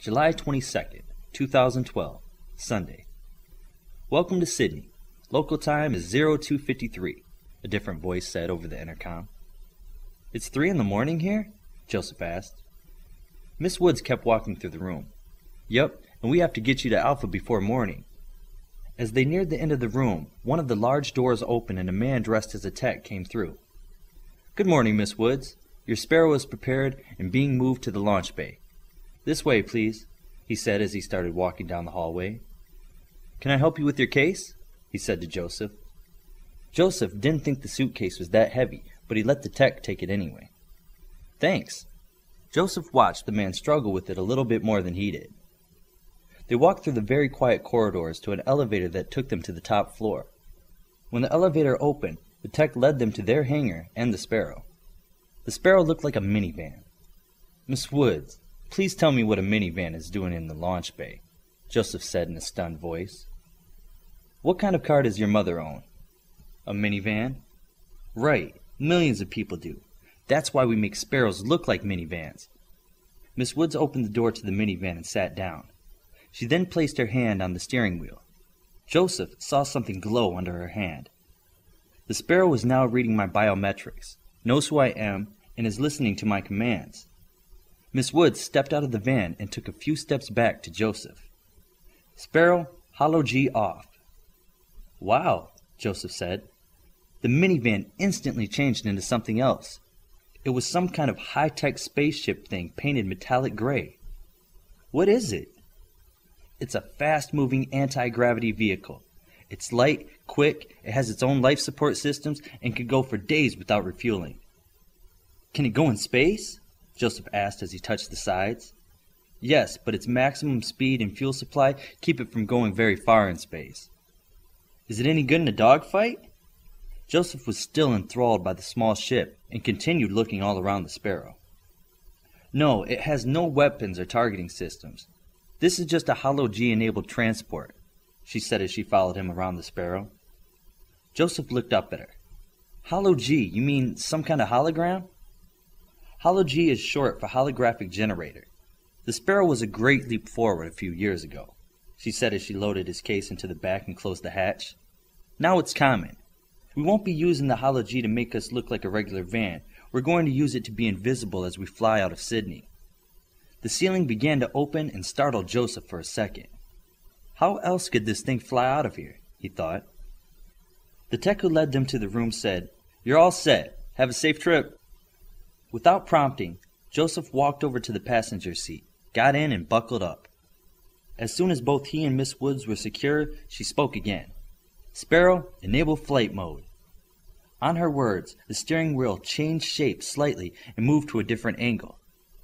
July 22nd, 2012, Sunday. Welcome to Sydney. Local time is 02:53, a different voice said over the intercom. It's 3 in the morning here? Joseph asked. Miss Woods kept walking through the room. Yup, and we have to get you to Alpha before morning. As they neared the end of the room, one of the large doors opened and a man dressed as a tech came through. Good morning, Miss Woods. Your Sparrow is prepared and being moved to the launch bay. This way, please, he said as he started walking down the hallway. Can I help you with your case? He said to Joseph. Joseph didn't think the suitcase was that heavy, but he let the tech take it anyway. Thanks. Joseph watched the man struggle with it a little bit more than he did. They walked through the very quiet corridors to an elevator that took them to the top floor. When the elevator opened, the tech led them to their hangar and the Sparrow. The Sparrow looked like a minivan. Miss Woods, please tell me what a minivan is doing in the launch bay, Joseph said in a stunned voice. What kind of car does your mother own? A minivan? Right, millions of people do. That's why we make Sparrows look like minivans. Miss Woods opened the door to the minivan and sat down. She then placed her hand on the steering wheel. Joseph saw something glow under her hand. The Sparrow is now reading my biometrics, knows who I am, and is listening to my commands. Miss Woods stepped out of the van and took a few steps back to Joseph. Sparrow, Holo G off. Wow, Joseph said. The minivan instantly changed into something else. It was some kind of high-tech spaceship thing painted metallic gray. What is it? It's a fast-moving anti-gravity vehicle. It's light, quick, it has its own life support systems, and can go for days without refueling. Can it go in space? Joseph asked as he touched the sides. Yes, but its maximum speed and fuel supply keep it from going very far in space. Is it any good in a dogfight? Joseph was still enthralled by the small ship and continued looking all around the Sparrow. No, it has no weapons or targeting systems. This is just a Holo G-enabled transport, she said as she followed him around the Sparrow. Joseph looked up at her. Holo G, you mean some kind of hologram? Holo G is short for holographic generator. The Sparrow was a great leap forward a few years ago, she said as she loaded his case into the back and closed the hatch. Now it's common. We won't be using the Holo G to make us look like a regular van. We're going to use it to be invisible as we fly out of Sydney. The ceiling began to open and startled Joseph for a second. How else could this thing fly out of here? He thought. The tech who led them to the room said, You're all set. Have a safe trip. Without prompting, Joseph walked over to the passenger seat, got in and buckled up. As soon as both he and Miss Woods were secure, she spoke again. Sparrow, enable flight mode. On her words, the steering wheel changed shape slightly and moved to a different angle.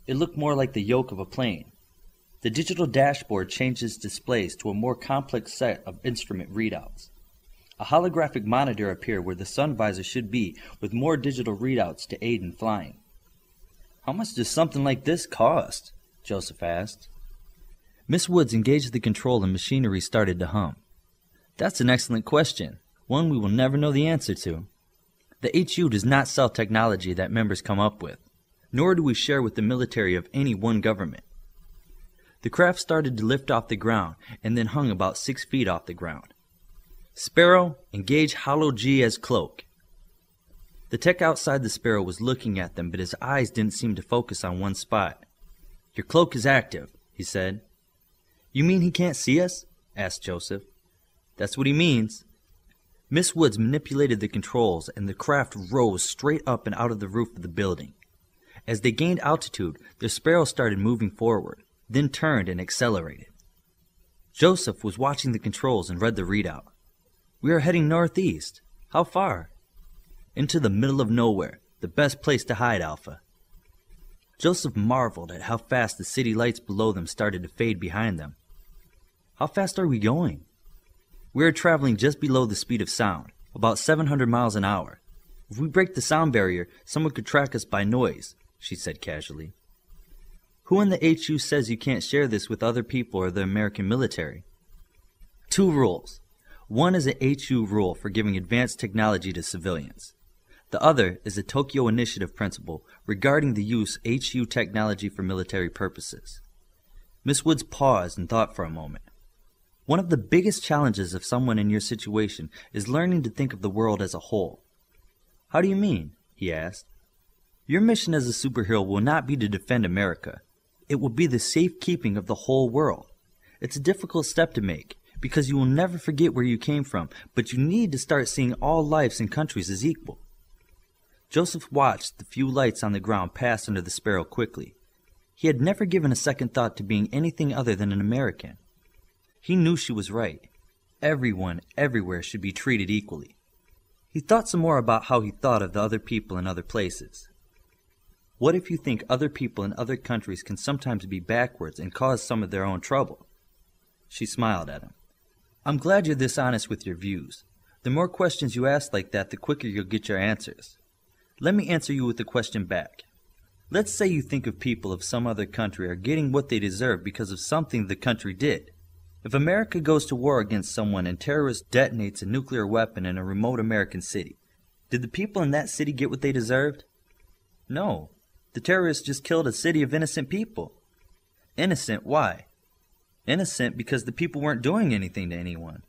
It looked more like the yoke of a plane. The digital dashboard changed its displays to a more complex set of instrument readouts. A holographic monitor appeared where the sun visor should be, with more digital readouts to aid in flying. How much does something like this cost? Joseph asked. Miss Woods engaged the control and machinery started to hum. That's an excellent question, one we will never know the answer to. The HU does not sell technology that members come up with, nor do we share with the military of any one government. The craft started to lift off the ground and then hung about 6 feet off the ground. Sparrow, engage Holo G as cloak. The tech outside the Sparrow was looking at them, but his eyes didn't seem to focus on one spot. Your cloak is active, he said. You mean he can't see us? Asked Joseph. That's what he means. Miss Woods manipulated the controls and the craft rose straight up and out of the roof of the building. As they gained altitude, the Sparrow started moving forward, then turned and accelerated. Joseph was watching the controls and read the readout. We are heading northeast. How far? Into the middle of nowhere, the best place to hide, Alpha. Joseph marveled at how fast the city lights below them started to fade behind them. How fast are we going? We are traveling just below the speed of sound, about 700 miles an hour. If we break the sound barrier, someone could track us by noise, she said casually. Who in the HU says you can't share this with other people or the American military? 2 rules. One is an HU rule for giving advanced technology to civilians. The other is a Tokyo Initiative principle regarding the use of HU technology for military purposes. Miss Woods paused and thought for a moment. One of the biggest challenges of someone in your situation is learning to think of the world as a whole. How do you mean? He asked. Your mission as a superhero will not be to defend America. It will be the safekeeping of the whole world. It's a difficult step to make, because you will never forget where you came from, but you need to start seeing all lives and countries as equal. Joseph watched the few lights on the ground pass under the sparrow quickly. He had never given a second thought to being anything other than an American. He knew she was right. Everyone, everywhere should be treated equally. He thought some more about how he thought of the other people in other places. What if you think other people in other countries can sometimes be backwards and cause some of their own trouble? She smiled at him. I'm glad you're this honest with your views. The more questions you ask like that, the quicker you'll get your answers. Let me answer you with a question back. Let's say you think of people of some other country are getting what they deserve because of something the country did. If America goes to war against someone and terrorist detonates a nuclear weapon in a remote American city, did the people in that city get what they deserved? No. The terrorists just killed a city of innocent people. Innocent, why? Innocent because the people weren't doing anything to anyone.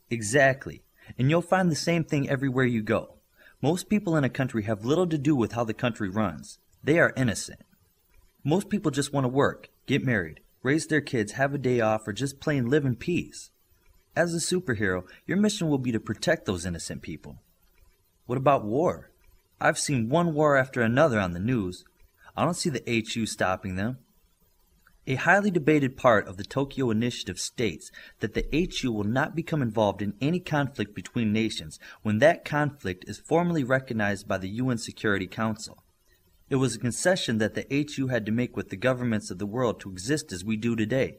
Exactly. And you'll find the same thing everywhere you go. Most people in a country have little to do with how the country runs. They are innocent. Most people just want to work, get married, raise their kids, have a day off, or just plain live in peace. As a superhero, your mission will be to protect those innocent people. What about war? I've seen one war after another on the news. I don't see the HU stopping them. A highly debated part of the Tokyo Initiative states that the HU will not become involved in any conflict between nations when that conflict is formally recognized by the UN Security Council. It was a concession that the HU had to make with the governments of the world to exist as we do today.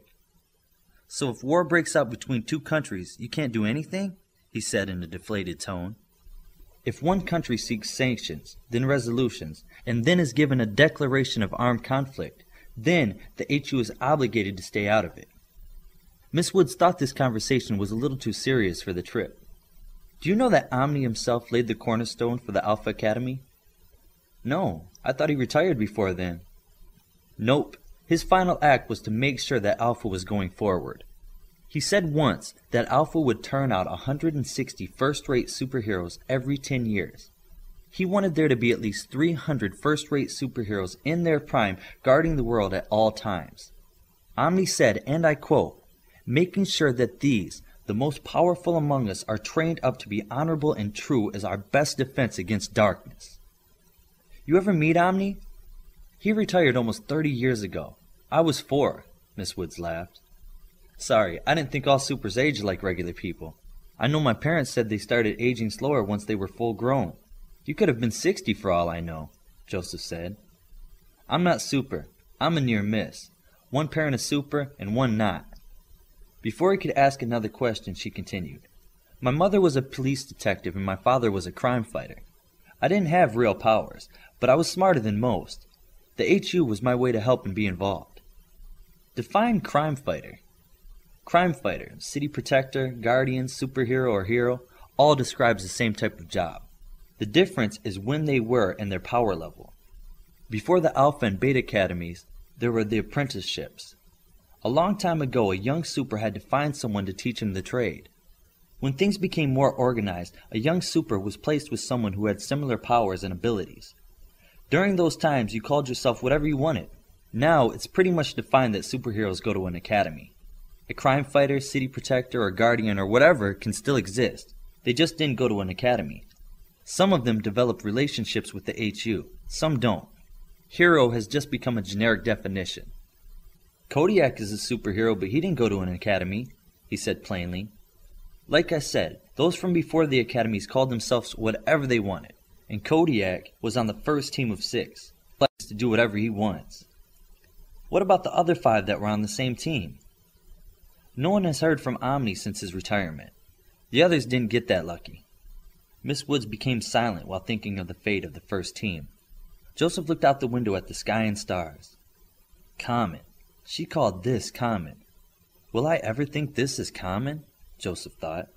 So if war breaks out between two countries, you can't do anything? He said in a deflated tone. If one country seeks sanctions, then resolutions, and then is given a declaration of armed conflict, then the HU is obligated to stay out of it. Miss Woods thought this conversation was a little too serious for the trip. Do you know that Omni himself laid the cornerstone for the Alpha Academy? No, I thought he retired before then. Nope, his final act was to make sure that Alpha was going forward. He said once that Alpha would turn out 160 first-rate superheroes every 10 years. He wanted there to be at least 300 first-rate superheroes in their prime guarding the world at all times. Omni said, and I quote, "Making sure that these, the most powerful among us, are trained up to be honorable and true is our best defense against darkness." You ever meet Omni? He retired almost 30 years ago. I was 4, Miss Woods laughed. Sorry, I didn't think all supers aged like regular people. I know my parents said they started aging slower once they were full grown. You could have been 60 for all I know, Joseph said. I'm not super. I'm a near miss. One parent is super and one not. Before he could ask another question, she continued. My mother was a police detective and my father was a crime fighter. I didn't have real powers, but I was smarter than most. The HU was my way to help and be involved. Define crime fighter. Crime fighter, city protector, guardian, superhero, or hero, all describes the same type of job. The difference is when they were and their power level. Before the Alpha and Beta Academies, there were the apprenticeships. A long time ago, a young super had to find someone to teach him the trade. When things became more organized, a young super was placed with someone who had similar powers and abilities. During those times, you called yourself whatever you wanted. Now, it's pretty much defined that superheroes go to an academy. A crime fighter, city protector, or guardian, or whatever can still exist. They just didn't go to an academy. Some of them develop relationships with the HU, some don't. Hero has just become a generic definition. Kodiak is a superhero, but he didn't go to an academy, he said plainly. Like I said, those from before the academies called themselves whatever they wanted, and Kodiak was on the first team of 6, likes to do whatever he wants. What about the other 5 that were on the same team? No one has heard from Omni since his retirement. The others didn't get that lucky. Miss Woods became silent while thinking of the fate of the first team. Joseph looked out the window at the sky and stars. Common. She called this common. Will I ever think this is common? Joseph thought.